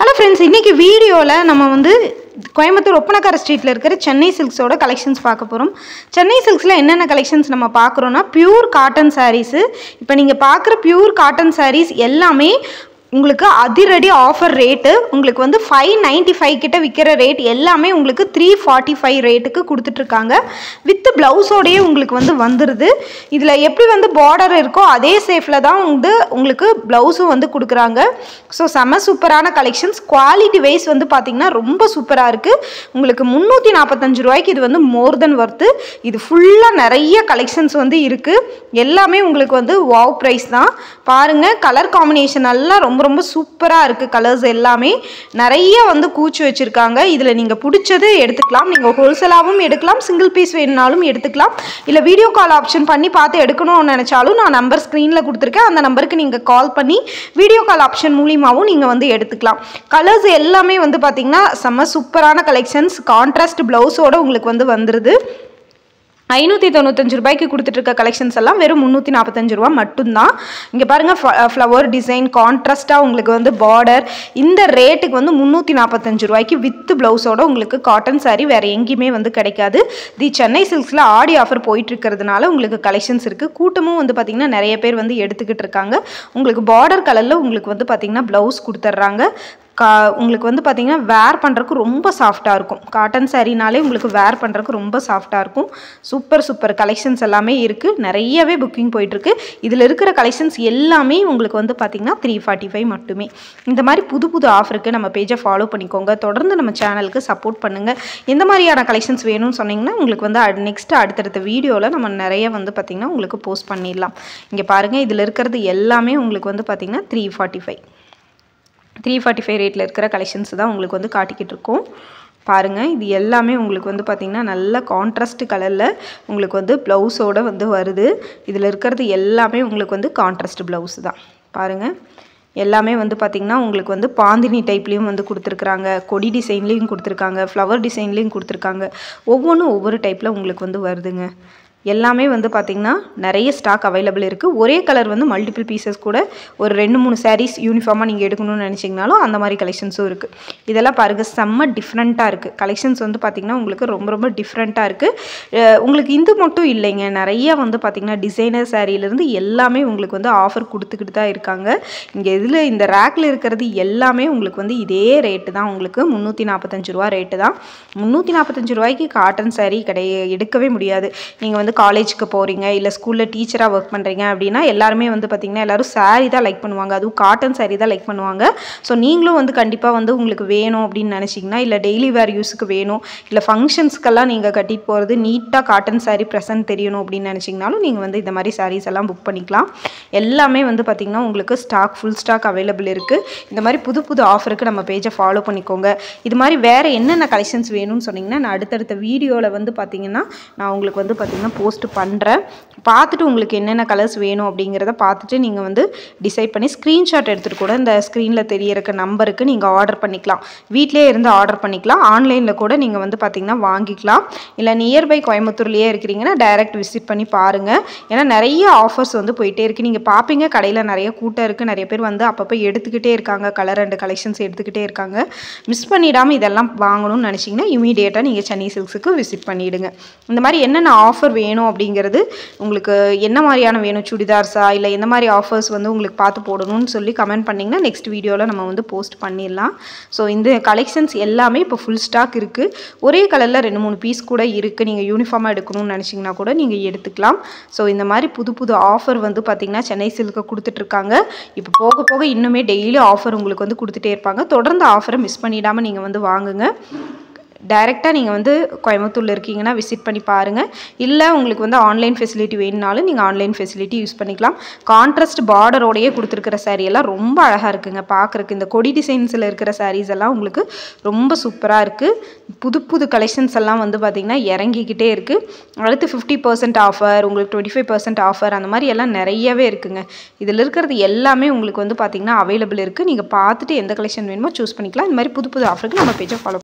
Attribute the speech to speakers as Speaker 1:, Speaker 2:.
Speaker 1: Hello friends, இன்றைக்கி வீடியோவில் நம்ம வந்து கோயம்புத்தூர் ஒப்பனக்கார ஸ்ட்ரீட்டில் இருக்கிற சென்னை சில்க்ஸோட கலெக்ஷன்ஸ் பார்க்க போகிறோம். சென்னை சில்க்ஸில் என்னென்ன கலெக்ஷன்ஸ் நம்ம பார்க்குறோன்னா, பியூர் காட்டன் சாரீஸு. இப்போ நீங்கள் பார்க்குற பியூர் காட்டன் சாரீஸ் எல்லாமே உங்களுக்கு அதிரடி ஆஃபர் ரேட்டு. உங்களுக்கு வந்து 595 கிட்ட விற்கிற ரேட் எல்லாமே உங்களுக்கு 345 ரேட்டுக்கு கொடுத்துட்ருக்காங்க. வித் ப்ளவுஸோடையே உங்களுக்கு வந்து வந்துடுது. இதில் எப்படி வந்து பார்டர் இருக்கோ அதே சேஃபில் தான் வந்து உங்களுக்கு ப்ளவுஸும் வந்து கொடுக்குறாங்க. ஸோ செம்ம சூப்பரான கலெக்ஷன்ஸ். குவாலிட்டி வைஸ் வந்து பார்த்திங்கன்னா ரொம்ப சூப்பராக இருக்குது. உங்களுக்கு 345 ரூபாய்க்கு இது வந்து மோர் தென் ஒர்த்து. இது ஃபுல்லாக நிறைய கலெக்ஷன்ஸ் வந்து இருக்குது. எல்லாமே உங்களுக்கு வந்து வாவ் ப்ரைஸ் தான். பாருங்கள், கலர் காம்பினேஷன் எல்லாம் ரொம்ப ரொம்ப சூப்பராக இருக்குது. கலர்ஸ் எல்லாமே நிறைய வந்து கூச்சி வச்சுருக்காங்க. இதில் நீங்கள் பிடிச்சது எடுத்துக்கலாம். நீங்கள் ஹோல்சேலாகவும் எடுக்கலாம், சிங்கிள் பீஸ் வேணுனாலும் எடுத்துக்கலாம். இல்லை வீடியோ கால் ஆப்ஷன் பண்ணி பார்த்து எடுக்கணும்னு நினச்சாலும் நான் நம்பர் ஸ்க்ரீனில் கொடுத்துருக்கேன். அந்த நம்பருக்கு நீங்கள் கால் பண்ணி வீடியோ கால் ஆப்ஷன் மூலியமாகவும் நீங்கள் வந்து எடுத்துக்கலாம். கலர்ஸ் எல்லாமே வந்து பார்த்திங்கன்னா செம்ம சூப்பரான கலெக்ஷன்ஸ். கான்ட்ராஸ்ட் ப்ளவுஸோடு உங்களுக்கு வந்து வந்துடுது. 595 ரூபாய்க்கு கொடுத்துட்ருக்க கலெக்ஷன்ஸ் எல்லாம் வெறும் 345 ரூபா மட்டும்தான். இங்கே பாருங்கள், ஃப்ளவர் டிசைன் கான்ட்ராஸ்ட்டாக உங்களுக்கு வந்து பார்டர். இந்த ரேட்டுக்கு வந்து 345 ரூபாய்க்கு வித் ப்ளவுஸோட உங்களுக்கு காட்டன் சாரீ வேறு எங்கேயுமே வந்து கிடைக்காது. தி சென்னை சில்க்ஸில் ஆடி ஆஃபர் போயிட்டுருக்கிறதுனால உங்களுக்கு கலெக்ஷன்ஸ் இருக்குது. கூட்டமும் வந்து பார்த்திங்கன்னா நிறைய பேர் வந்து எடுத்துக்கிட்டு இருக்காங்க. உங்களுக்கு பார்டர் கலரில் உங்களுக்கு வந்து பார்த்திங்கன்னா ப்ளவுஸ் கொடுத்துட்றாங்க. உங்களுக்கு வந்து பார்த்திங்கன்னா வேர் பண்ணுறதுக்கு ரொம்ப சாஃப்டாக இருக்கும். காட்டன் சாரீனாலே உங்களுக்கு வேர் பண்ணுறதுக்கு ரொம்ப சாஃப்டாக இருக்கும். சூப்பர் கலெக்ஷன்ஸ் எல்லாமே இருக்குது. நிறையவே புக்கிங் போயிட்டுருக்கு. இதில் இருக்கிற கலெக்ஷன்ஸ் எல்லாமே உங்களுக்கு வந்து பார்த்திங்கன்னா 345 மட்டுமே. இந்த மாதிரி புது ஆஃபருக்கு நம்ம பேஜை ஃபாலோ பண்ணிக்கோங்க. தொடர்ந்து நம்ம சேனலுக்கு சப்போர்ட் பண்ணுங்கள். எந்த மாதிரியான கலெக்ஷன்ஸ் வேணும்னு சொன்னிங்கன்னா உங்களுக்கு வந்து அடுத்தடுத்த வீடியோவில் நம்ம நிறைய வந்து பார்த்திங்கன்னா உங்களுக்கு போஸ்ட் பண்ணிடலாம். இங்கே பாருங்கள், இதில் இருக்கிறது எல்லாமே உங்களுக்கு வந்து பார்த்திங்கன்னா 345 ரேட்டில் இருக்கிற கலெக்ஷன்ஸ் தான் உங்களுக்கு வந்து காட்டிக்கிட்டு இருக்கோம். பாருங்கள், இது எல்லாமே உங்களுக்கு வந்து பார்த்திங்கன்னா நல்ல கான்ட்ராஸ்ட் கலரில் உங்களுக்கு வந்து ப்ளவுஸோடு வந்து வருது. இதில் இருக்கிறது எல்லாமே உங்களுக்கு வந்து கான்ட்ராஸ்ட் ப்ளவுஸ் தான். பாருங்கள், எல்லாமே வந்து பார்த்திங்கன்னா உங்களுக்கு வந்து பாந்தினி டைப்லேயும் வந்து கொடுத்துருக்குறாங்க, கொடி டிசைன்லேயும் கொடுத்துருக்காங்க, ஃப்ளவர் டிசைன்லேயும் கொடுத்துருக்காங்க. ஒவ்வொன்றும் ஒவ்வொரு டைப்பில் உங்களுக்கு வந்து வருதுங்க. எல்லாமே வந்து பார்த்திங்கன்னா நிறைய ஸ்டாக் அவைலபிள் இருக்குது. ஒரே கலர் வந்து மல்டிபிள் பீசஸ் கூட ஒரு 2-3 சாரீஸ் யூனிஃபார்மாக நீங்கள் எடுக்கணும்னு நினச்சிங்கனாலும் அந்த மாதிரி கலெக்ஷன்ஸும் இருக்குது. இதெல்லாம் பாருங்கள், செம்ம டிஃப்ரெண்ட்டாக இருக்குது. கலெக்ஷன்ஸ் வந்து பார்த்திங்கன்னா உங்களுக்கு ரொம்ப டிஃப்ரெண்ட்டாக இருக்குது. உங்களுக்கு இது மட்டும் இல்லைங்க, நிறைய வந்து பார்த்திங்கன்னா டிசைனர் சாரீலேருந்து எல்லாமே உங்களுக்கு வந்து ஆஃபர் கொடுத்துக்கிட்டு தான் இருக்காங்க. இங்கே இதில் இந்த ரேக்கில் இருக்கிறது எல்லாமே உங்களுக்கு வந்து இதே ரேட்டு தான். உங்களுக்கு 345 ரூபா ரேட்டு தான். 345 ரூபாய்க்கு காட்டன் சாரீ எடுக்கவே முடியாது. நீங்கள் வந்து காலேஜுக்கு போகிறீங்க, இல்லை ஸ்கூலில் டீச்சராக ஒர்க் பண்ணுறீங்க அப்படின்னா எல்லாருமே வந்து பார்த்திங்கன்னா எல்லோரும் சாரீ தான் லைக் பண்ணுவாங்க. அதுவும் காட்டன் சாரீ தான் லைக் பண்ணுவாங்க. ஸோ நீங்களும் வந்து கண்டிப்பாக வந்து உங்களுக்கு வேணும் அப்படின்னு நினச்சிங்கன்னா, இல்லை டெய்லி வேர் யூஸுக்கு வேணும், இல்லை ஃபங்க்ஷன்ஸ்க்கெல்லாம் நீங்கள் கட்டிட்டு போகிறது நீட்டாக காட்டன் சாரீ ப்ரெசன்ட் தெரியணும் அப்படின்னு நினச்சிங்கனாலும் நீங்கள் வந்து இந்த மாதிரி சாரீஸ் எல்லாம் புக் பண்ணிக்கலாம். எல்லாமே வந்து பார்த்திங்கன்னா உங்களுக்கு ஃபுல் ஸ்டாக் அவைலபிள் இருக்குது. இந்த மாதிரி புது ஆஃபருக்கு நம்ம பேஜை ஃபாலோ பண்ணிக்கோங்க. இது மாதிரி வேறு என்னென்ன கலெக்ஷன்ஸ் வேணும்னு சொன்னிங்கன்னா நான் அடுத்தடுத்த வீடியோவில் வந்து பார்த்திங்கன்னா நான் உங்களுக்கு வந்து பார்த்திங்கன்னா போஸ்ட் பண்ணுறேன். பார்த்துட்டு உங்களுக்கு என்னென்ன கலர்ஸ் வேணும் அப்படிங்கிறத பார்த்துட்டு நீங்கள் வந்து டிசைட் பண்ணி ஸ்க்ரீன்ஷாட் எடுத்துகிட்டு கூட இந்த ஸ்க்ரீனில் தெரியற நம்பருக்கு நீங்கள் ஆர்டர் பண்ணிக்கலாம். வீட்டிலே இருந்து ஆர்டர் பண்ணிக்கலாம். ஆன்லைனில் கூட நீங்கள் வந்து பார்த்திங்கன்னா வாங்கிக்கலாம். இல்லை நியர்பை கோயம்புத்தூர்லேயே இருக்கிறீங்கன்னா டைரக்ட் விசிட் பண்ணி பாருங்கள். ஏன்னா நிறைய ஆஃபர்ஸ் வந்து போயிட்டே இருக்குது. நீங்கள் பார்ப்பீங்க, கடையில் நிறைய கூட்டம் இருக்குது. நிறைய பேர் வந்து அப்பப்போ எடுத்துக்கிட்டே இருக்காங்க. கலர் அண்ட் கலெக்ஷன்ஸ் எடுத்துக்கிட்டே இருக்காங்க. மிஸ் பண்ணிடாமல் இதெல்லாம் வாங்கணும்னு நினச்சிங்கன்னா இமீடியட்டாக நீங்கள் சென்னை சில்க்ஸுக்கு விசிட் பண்ணிவிடுங்க. இந்த மாதிரி என்னென்ன ஆஃபர் வேணும் அப்படிங்கிறது, உங்களுக்கு என்ன மாதிரியான வேணும், சுடிதார்ஸா இல்லை எந்த மாதிரி ஆஃபர்ஸ் வந்து உங்களுக்கு பார்த்து போடணும்னு சொல்லி கமெண்ட் பண்ணிங்கன்னா நெக்ஸ்ட் வீடியோவில் நம்ம வந்து போஸ்ட் பண்ணிடலாம். ஸோ இந்த கலெக்ஷன்ஸ் எல்லாமே இப்போ ஃபுல் ஸ்டாக் இருக்குது. ஒரே கலரில் 2-3 பீஸ் கூட இருக்குது. நீங்கள் யூனிஃபார்மாக எடுக்கணும்னு நினச்சிங்கன்னா கூட நீங்கள் எடுத்துக்கலாம். ஸோ இந்த மாதிரி புது ஆஃபர் வந்து பார்த்திங்கன்னா சென்னை சில்க்கு கொடுத்துட்ருக்காங்க. இப்போ போக இன்னுமே டெய்லி ஆஃபர் உங்களுக்கு வந்து கொடுத்துட்டே இருப்பாங்க. தொடர்ந்து ஆஃபரை மிஸ் பண்ணிடாமல் நீங்கள் வந்து வாங்குங்க. டைரெக்டாக நீங்கள் வந்து கோயம்புத்தூரில் இருக்கீங்கன்னா விசிட் பண்ணி பாருங்கள். இல்லை உங்களுக்கு வந்து ஆன்லைன் ஃபெசிலிட்டி வேணுனாலும் நீங்கள் ஆன்லைன் ஃபெசிலிட்டி யூஸ் பண்ணிக்கலாம். கான்ட்ராஸ்ட் பார்டரோடையே கொடுத்துருக்கிற சாரீ எல்லாம் ரொம்ப அழகாக இருக்குங்க பார்க்குறக்கு. இந்த கொடி டிசைன்ஸில் இருக்கிற சாரீஸ் எல்லாம் உங்களுக்கு ரொம்ப சூப்பராக இருக்குது. புது கலெக்ஷன்ஸ் எல்லாம் வந்து பார்த்திங்கன்னா இறங்கிக்கிட்டே இருக்குது. அடுத்து 50% ஆஃபர், உங்களுக்கு 25% ஆஃபர், அந்த மாதிரி எல்லாம் நிறையவே இருக்குங்க. இதில் இருக்கிறது எல்லாமே உங்களுக்கு வந்து பார்த்திங்கன்னா அவைலபிள் இருக்குது. நீங்கள் பார்த்துட்டு எந்த கலெக்ஷன் வேணுமோ சூஸ் பண்ணிக்கலாம். இந்த மாதிரி புது ஆஃபருக்கு நம்ம பேஜை ஃபாலோ